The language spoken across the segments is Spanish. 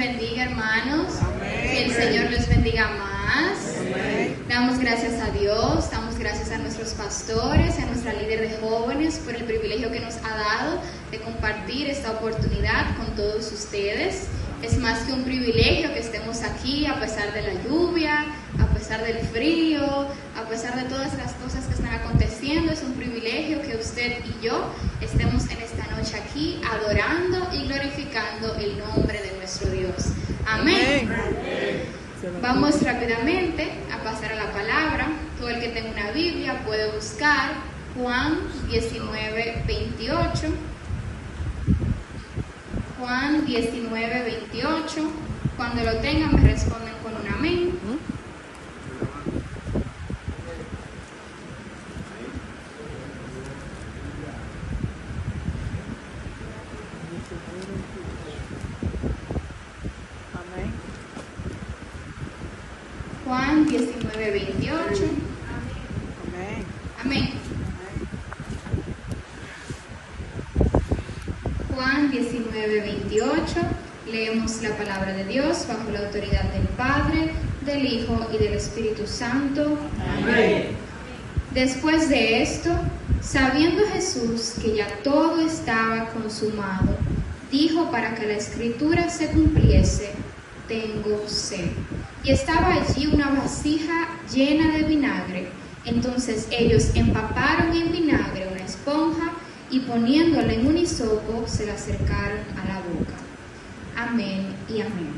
bendiga, hermanos. Amén. Que el Señor les bendiga más. Amén. Damos gracias a Dios, damos gracias a nuestros pastores, a nuestra líder de jóvenes por el privilegio que nos ha dado de compartir esta oportunidad con todos ustedes. Es más que un privilegio que estemos aquí a pesar de la lluvia, a pesar del frío, a pesar de todas las cosas que están aconteciendo. Es un privilegio que usted y yo estemos en esta noche aquí adorando y glorificando el nombre de nuestro Dios. Amén. Vamos rápidamente a pasar a la palabra. Todo el que tenga una Biblia puede buscar Juan 19:28. Juan 19:28. Cuando lo tengan me responden con un amén. Juan 19:28. Amén. Amén. Juan 19:28. Leemos la palabra de Dios bajo la autoridad del Padre, del Hijo y del Espíritu Santo. Amén. Después de esto, sabiendo Jesús que ya todo estaba consumado, dijo para que la escritura se cumpliese: tengo sed. Y estaba allí una vasija llena de vinagre. Entonces ellos empaparon en vinagre una esponja y poniéndola en un hisopo se la acercaron a la boca. Amén y amén.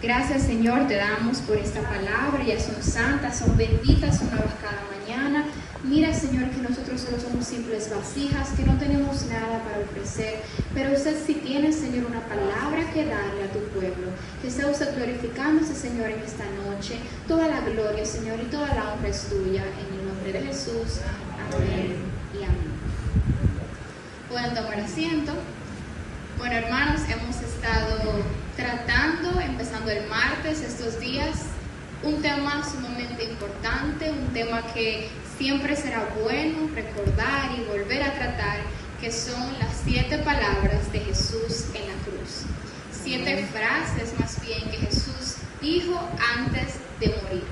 Gracias, Señor, te damos por esta palabra. Ellas son santas, son benditas, son nuevas cada mañana. Mira, Señor, que nosotros solo somos simples vasijas, que no tenemos nada para ofrecer, pero usted sí tiene, Señor, una palabra que darle a tu pueblo. Que sea usted glorificándose, Señor, en esta noche. Toda la gloria, Señor, y toda la honra es tuya, en el nombre de Jesús. Amén y amén. Pueden tomar asiento. Bueno, hermanos, hemos estado tratando, empezando el martes, estos días, un tema sumamente importante, un tema que siempre será bueno recordar y volver a tratar, que son las 7 palabras de Jesús en la cruz. 7 frases más bien que Jesús dijo antes de morir.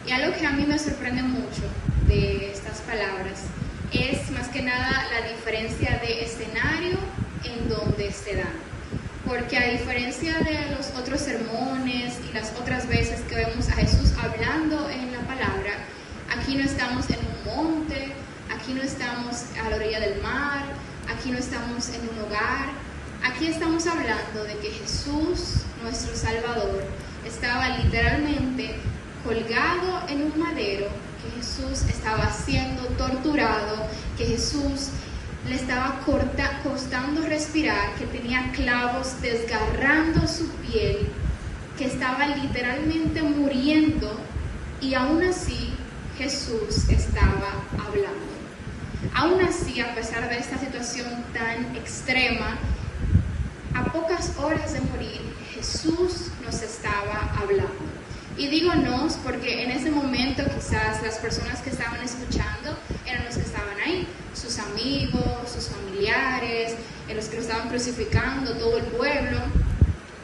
Y algo que a mí me sorprende mucho de estas palabras es más que nada la diferencia de escenario en donde se dan. Porque a diferencia de los otros sermones y las otras veces que vemos a Jesús hablando en la palabra, aquí no estamos en un monte, aquí no estamos a la orilla del mar, aquí no estamos en un hogar. Aquí estamos hablando de que Jesús, nuestro Salvador, estaba literalmente colgado en un madero, que Jesús estaba siendo torturado, que Jesús le estaba costando respirar, que tenía clavos desgarrando su piel, que estaba literalmente muriendo, y aún así Jesús estaba hablando. Aún así, a pesar de esta situación tan extrema, a pocas horas de morir, Jesús nos estaba hablando. Y digo nos porque en ese momento quizás las personas que estaban escuchando eran los que estaban ahí, sus amigos, sus familiares, los que lo estaban crucificando, todo el pueblo.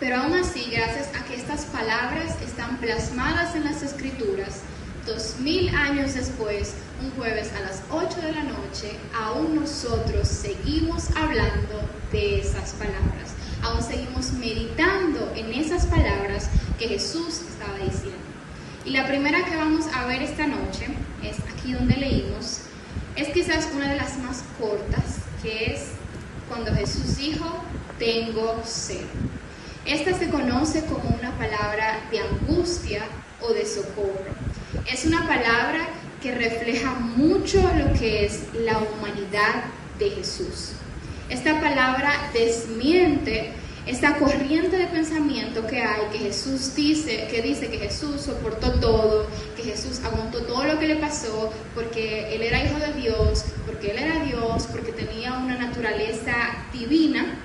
Pero aún así, gracias a que estas palabras están plasmadas en las Escrituras, 2000 años después, un jueves a las 8 de la noche, aún nosotros seguimos hablando de esas palabras. Aún seguimos meditando en esas palabras que Jesús estaba diciendo. Y la primera que vamos a ver esta noche, es aquí donde leímos, es quizás una de las más cortas, que es cuando Jesús dijo: tengo sed. Esta se conoce como una palabra de angustia o de socorro. Es una palabra que refleja mucho lo que es la humanidad de Jesús. Esta palabra desmiente esta corriente de pensamiento que hay, que Jesús dice que Jesús soportó todo, que Jesús aguantó todo lo que le pasó porque Él era hijo de Dios, porque Él era Dios, porque tenía una naturaleza divina,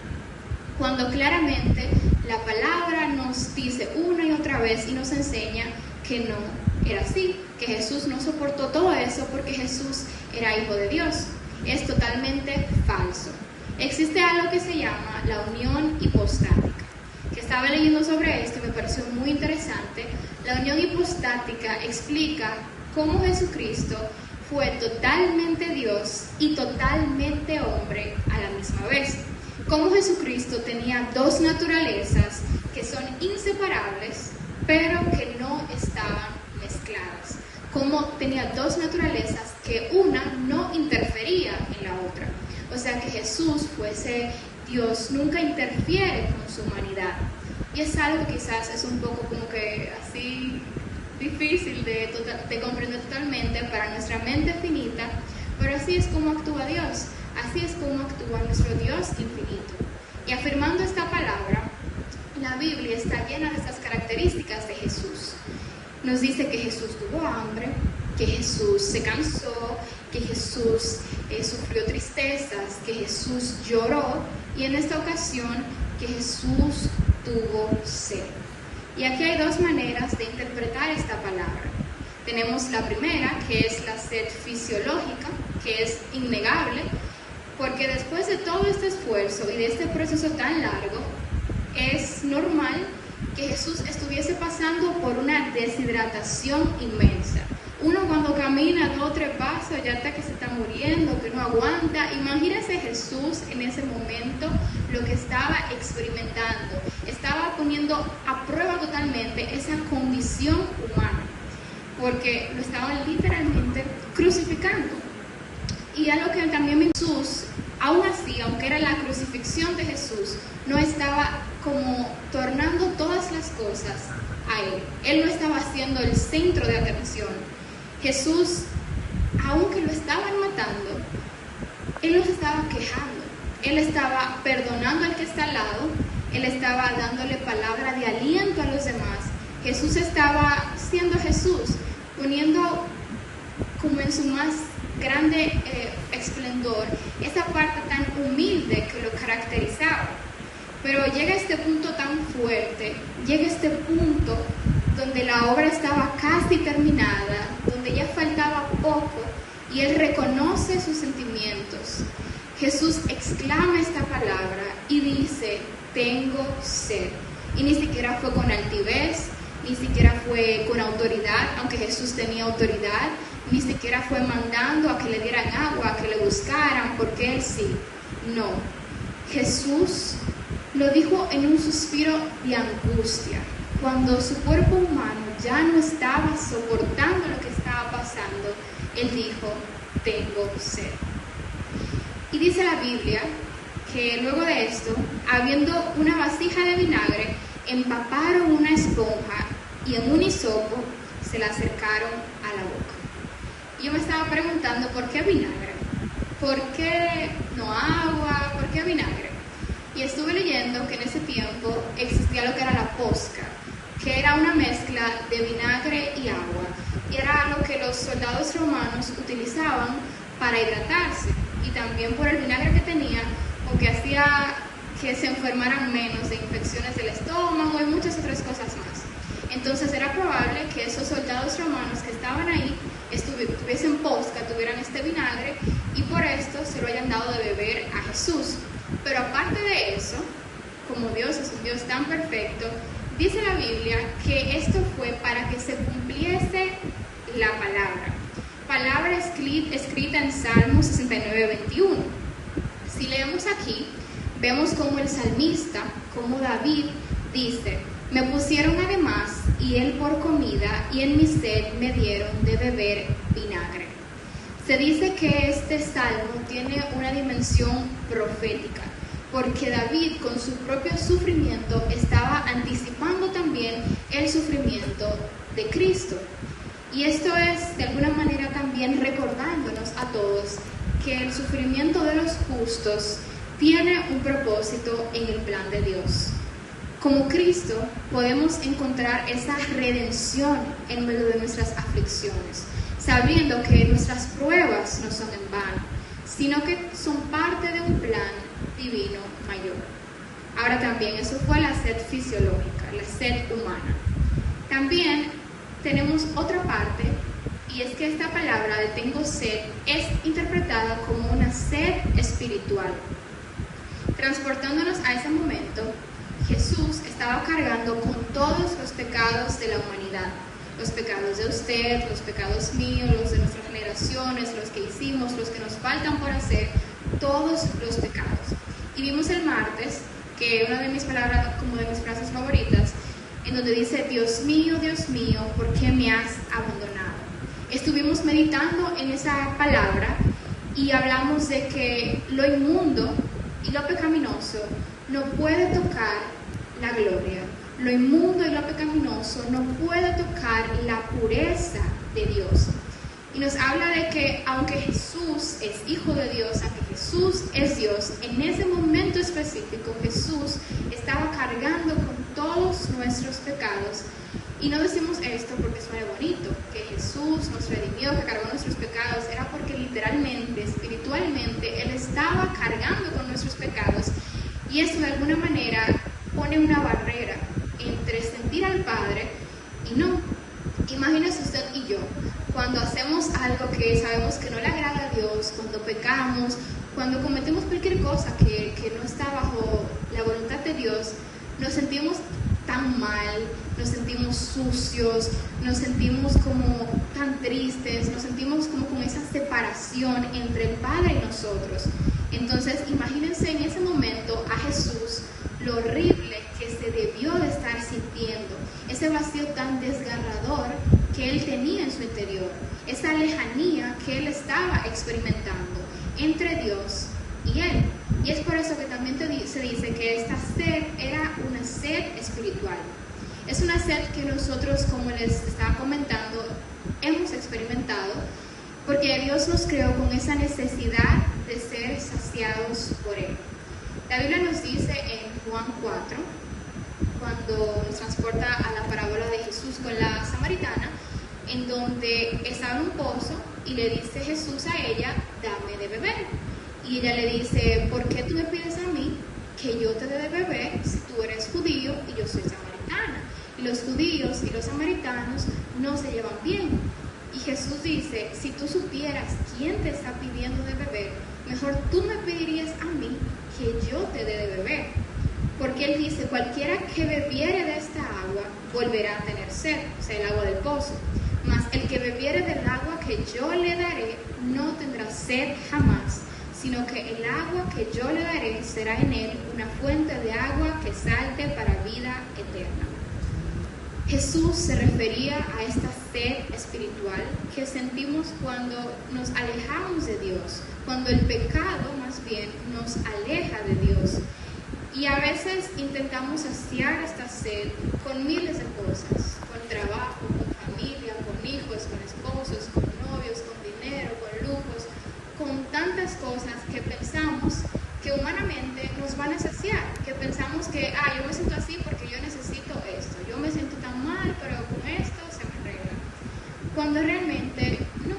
cuando claramente la palabra nos dice una y otra vez y nos enseña que no era así, que Jesús no soportó todo eso porque Jesús era hijo de Dios. Es totalmente falso. Existe algo que se llama la unión hipostática, que está estaba leyendo sobre esto y me pareció muy interesante. La unión hipostática explica cómo Jesucristo fue totalmente Dios y totalmente hombre a la misma vez. Cómo Jesucristo tenía dos naturalezas que son inseparables, pero que no estaban mezcladas. Cómo tenía dos naturalezas que una no interfería en la otra. O sea que Jesús fuese Dios, nunca interfiere con su humanidad. Y es algo que quizás es un poco como que así difícil de comprender totalmente para nuestra mente finita, pero así es como actúa Dios, así es como actúa nuestro Dios infinito. Y afirmando esta palabra, la Biblia está llena de estas características de Jesús. Nos dice que Jesús tuvo hambre, que Jesús se cansó, que Jesús sufrió tristezas, que Jesús lloró y en esta ocasión que Jesús tuvo sed. Y aquí hay dos maneras de interpretar esta palabra. Tenemos la primera, que es la sed fisiológica, que es innegable, porque después de todo este esfuerzo y de este proceso tan largo, es normal que Jesús estuviese pasando por una deshidratación inmensa. Uno cuando camina 2 o 3 pasos ya está que se está muriendo, que no aguanta. Imagínese Jesús en ese momento lo que estaba experimentando. Estaba poniendo a prueba totalmente esa condición humana, porque lo estaban literalmente crucificando. Y algo que también Jesús, aún así, aunque era la crucifixión de Jesús, no estaba como tornando todas las cosas a Él. Él no estaba siendo el centro de atención. Jesús, aunque lo estaban matando, Él no se estaba quejando. Él estaba perdonando al que está al lado. Él estaba dándole palabra de aliento a los demás. Jesús estaba siendo Jesús, poniendo como en su más grande esplendor esa parte tan humilde que lo caracterizaba. Pero llega este punto tan fuerte, llega este punto donde la obra estaba casi terminada, donde ya faltaba poco y Él reconoce sus sentimientos. Jesús exclama esta palabra y dice: tengo sed. Y ni siquiera fue con altivez, ni siquiera fue con autoridad, aunque Jesús tenía autoridad, ni siquiera fue mandando a que le dieran agua, a que le buscaran, porque Él sí. No, Jesús lo dijo en un suspiro de angustia, cuando su cuerpo humano ya no estaba soportando lo que estaba pasando. Él dijo: tengo sed. Y dice la Biblia que luego de esto, habiendo una vasija de vinagre, empaparon una esponja y en un hisopo se la acercaron a la boca. Y yo me estaba preguntando, ¿por qué vinagre? ¿Por qué no agua? ¿Por qué vinagre? Y estuve leyendo que en ese tiempo existía lo que era la posca, que era una mezcla de vinagre y agua, y era lo que los soldados romanos utilizaban para hidratarse, y también por el vinagre que tenía, o que hacía que se enfermaran menos de infecciones del estómago y muchas otras cosas más. Entonces era probable que esos soldados romanos que estaban ahí tuviesen posca, tuvieran este vinagre, y por esto se lo hayan dado de beber a Jesús. Pero aparte de eso, como Dios es un Dios tan perfecto, dice la Biblia que esto fue para que se cumpliese la palabra escrita en Salmos 69:21. Si leemos aquí, vemos como el salmista, como David, dice: me pusieron además y él por comida, y en mi sed me dieron de beber vinagre. Se dice que este salmo tiene una dimensión profética, porque David con su propio sufrimiento estaba anticipando también el sufrimiento de Cristo. Y esto es de alguna manera también recordándonos a todos que el sufrimiento de los justos tiene un propósito en el plan de Dios. Como Cristo podemos encontrar esa redención en medio de nuestras aflicciones, sabiendo que nuestras pruebas no son en vano, sino que son parte de un plan divino mayor. Ahora también, eso fue la sed fisiológica, la sed humana. También tenemos otra parte, y es que esta palabra de tengo sed es interpretada como una sed espiritual. Transportándonos a ese momento, Jesús estaba cargando con todos los pecados de la humanidad. Los pecados de usted, los pecados míos, los de nuestras generaciones, los que hicimos, los que nos faltan por hacer, todos los pecados. Y vimos el martes que una de mis palabras, como de mis frases favoritas, en donde dice, Dios mío, ¿por qué me has abandonado? Estuvimos meditando en esa palabra y hablamos de que lo inmundo y lo pecaminoso no puede tocar la gloria. Lo inmundo y lo pecaminoso no puede tocar la pureza de Dios. Y nos habla de que aunque Jesús es Hijo de Dios, aunque Jesús es Dios, en ese momento específico Jesús estaba cargando con todos nuestros pecados. Y no decimos esto porque suena bonito, que Jesús nos redimió, que cargó nuestros pecados, era porque literalmente, espiritualmente, Él estaba cargando con nuestros pecados. Y eso de alguna manera pone una barrera entre sentir al Padre y no. Imagínese usted y yo, cuando hacemos algo que sabemos que no le agrada a Dios, cuando pecamos, cuando cometemos cualquier cosa que no está bajo la voluntad de Dios, nos sentimos tan mal, nos sentimos sucios, nos sentimos como tan tristes, nos sentimos como con esa separación entre el Padre y nosotros. Entonces, imagínense en ese momento a Jesús, lo horrible que se debió de estar sintiendo, ese vacío tan desgarrador que Él tenía en su interior, esa lejanía que Él estaba experimentando entre Dios y Él. Y es por eso que también se dice que esta sed era una sed espiritual. Es una sed que nosotros, como les estaba comentando, hemos experimentado, porque Dios nos creó con esa necesidad de ser saciados por Él. La Biblia nos dice en Juan 4, cuando nos transporta a la parábola de Jesús con la samaritana, en donde estaba en un pozo y le dice Jesús a ella, dame de beber. Y ella le dice, ¿por qué tú me pides a mí que yo te dé de beber si tú eres judío y yo soy samaritana? Y los judíos y los samaritanos no se llevan bien. Y Jesús dice, si tú supieras quién te está pidiendo de beber, mejor tú me pedirías a mí que yo te dé de beber. Porque Él dice, cualquiera que bebiere de esta agua volverá a tener sed, o sea, el agua del pozo. Mas el que bebiere del agua que yo le daré no tendrá sed jamás, sino que el agua que yo le daré será en él una fuente de agua que salte para vida eterna. Jesús se refería a esta sed espiritual que sentimos cuando nos alejamos de Dios, cuando el pecado más bien nos aleja de Dios. Y a veces intentamos saciar esta sed con miles de cosas, con trabajo, con familia, con hijos, con esposos, con novios, con dinero, con lujos, con tantas cosas que pensamos que humanamente nos van a saciar, que pensamos que, yo me siento así porque yo necesito esto, yo me siento tan mal, pero con esto se me arregla. Cuando realmente no,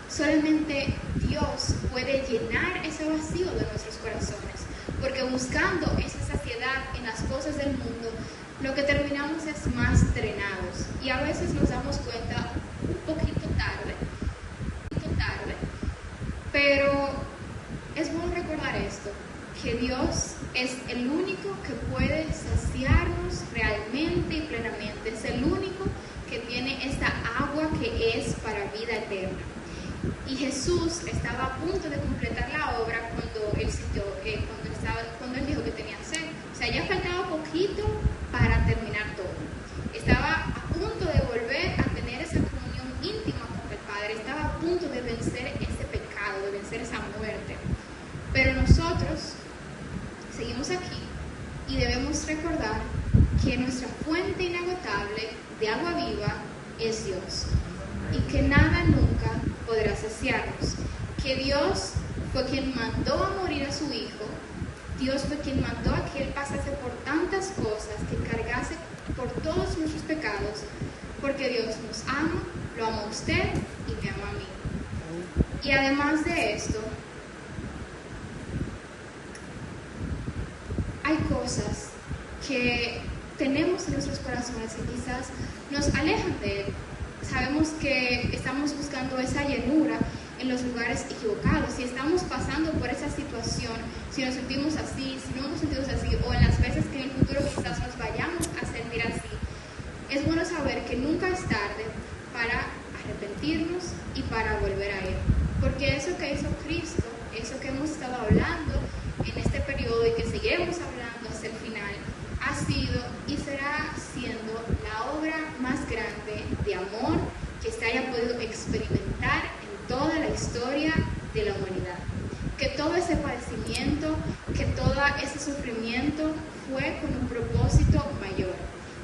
solamente Dios puede llenar ese vacío de nuestros corazones, porque buscando esa saciedad en las cosas del mundo, lo que terminamos es más drenados, y a veces nos damos cuenta un poquito tarde, pero es bueno recordar esto, que Dios es el único que puede saciarnos realmente y plenamente, es el único que tiene esta agua que es para vida eterna. Y Jesús estaba a punto de completar la obra cuando Él sintió, cuando Él dijo que tenía sed. O sea, ya faltaba poquito para terminar todo. Estaba a punto de volver a tener esa comunión íntima con el Padre, estaba a punto de vencer ese pecado, de vencer esa muerte. Pero nosotros seguimos aquí y debemos recordar que nuestra fuente inagotable de agua viva es Dios, y que nada nunca podrá saciarnos, que Dios fue quien mandó a morir a su Hijo, Dios fue quien mandó a que Él pasase por tantas cosas, que cargase por todos nuestros pecados, porque Dios nos ama, lo ama a usted y me ama a mí. Y además de esto, hay cosas que tenemos en nuestros corazones que quizás nos alejan de Él. Sabemos que estamos buscando esa llenura en los lugares equivocados. Si estamos pasando por esa situación, si nos sentimos así, si no nos sentimos así, o en las veces que en el futuro quizás nos vayamos a sentir así, es bueno saber que nunca es tarde para arrepentirnos y para volver a Él. Porque eso que hizo Cristo, eso que hemos estado hablando en este periodo y que seguiremos hablando hasta el final, ha sido y será siendo la obra más grande de amor que se haya podido experimentar en toda la historia de la humanidad. Que todo ese padecimiento, que todo ese sufrimiento fue con un propósito mayor.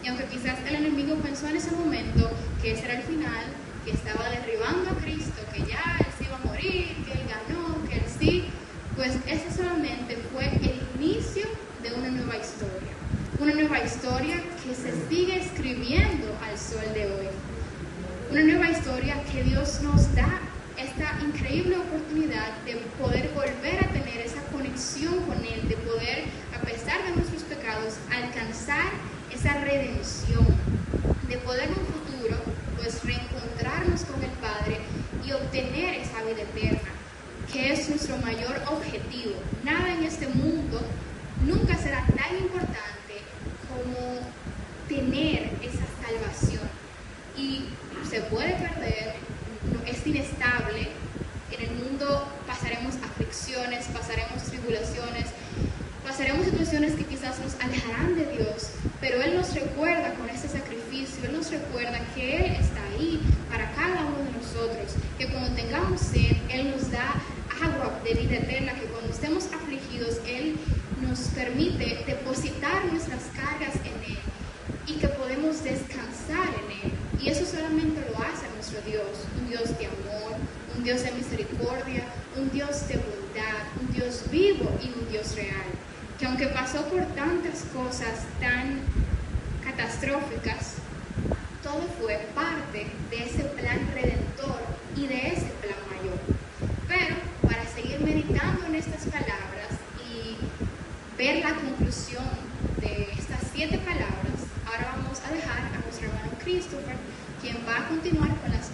Y aunque quizás el enemigo pensó en ese momento que ese era el final, que estaba derribando a Cristo, que ya Él se iba a morir, que Él ganó, que Él sí, pues ese solamente fue el inicio de una nueva historia. Una nueva historia que se sigue escribiendo al sol de hoy. Una nueva historia que Dios nos da esta increíble oportunidad de poder volver a tener esa conexión con Él, de poder, a pesar de nuestros pecados, alcanzar esa redención, de poder en un futuro pues reencontrarnos con el Padre y obtener esa vida eterna, que es nuestro mayor objetivo. Nada en este mundo nunca será tan importante como tener esa salvación. Y se puede perder, es inestable. En el mundo pasaremos aflicciones, pasaremos tribulaciones, pasaremos situaciones que quizás nos alejarán de Dios, pero Él nos recuerda con ese sacrificio, Él nos recuerda que Él está ahí para cada uno de nosotros, que cuando tengamos sed, Él nos da agua de vida eterna, que cuando estemos afligidos, Él nos permite depositar nuestras cargas en Él y que podemos descansar en Él. Y eso solamente lo hace nuestro Dios, un Dios de amor, un Dios de misericordia, un Dios de bondad, un Dios vivo y un Dios real, que aunque pasó por tantas cosas tan catastróficas, todo fue parte de ese plan redentor y de ese plan mayor. Pero para seguir meditando en estas palabras y ver la conclusión de estas 7 palabras, ahora vamos a dejar a nuestro hermano Christopher, quien va a continuar con las